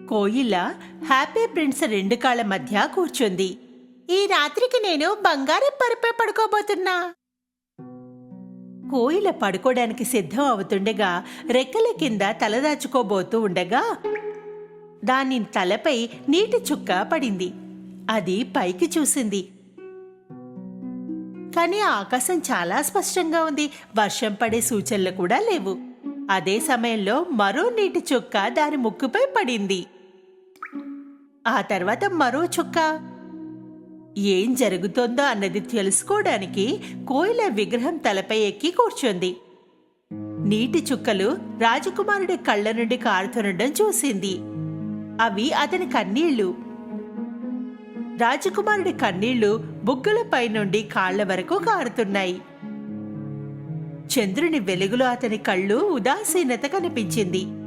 కోయిల happy prince రెండు కాళ్ళ మధ్య కూర్చుంది. ఈ రాత్రికి నేను బంగారం పరుపై పడుకోబోతున్నా. కోయిల పడుకోడానికి సిద్ధం అవుతుండగా రెక్కల కింద తలదాచుకోబోతూ ఉండగా దాని తలపై నీటి చుక్క పడింది. అది పైకి చూసింది. కానీ ఆకాశం చాలా స్పష్టంగా ఉంది. వర్షం పడే సూచనలు కూడా లేవు. అదే సమయంలో మరో నీటి చుక్క దాని ముక్కుపై పడింది. ఆ తర్వాత మరో చుక్క. ఏం జరుగుతోందో అన్నది తెలుసుకోవడానికి కోయిల విగ్రహం తలపై ఎక్కి కూర్చుంది. నీటి చుక్కలు రాజకుమారుడి కళ్ళ నుండి కారుతుండడం చూసింది. అవి అతని కన్నీళ్లు. రాజకుమారుడి కన్నీళ్లు బుగ్గలపై నుండి కాళ్ల వరకు కారుతున్నాయి. చంద్రుని వెలుగులో అతని కళ్ళు ఉదాసీనత కనిపించింది.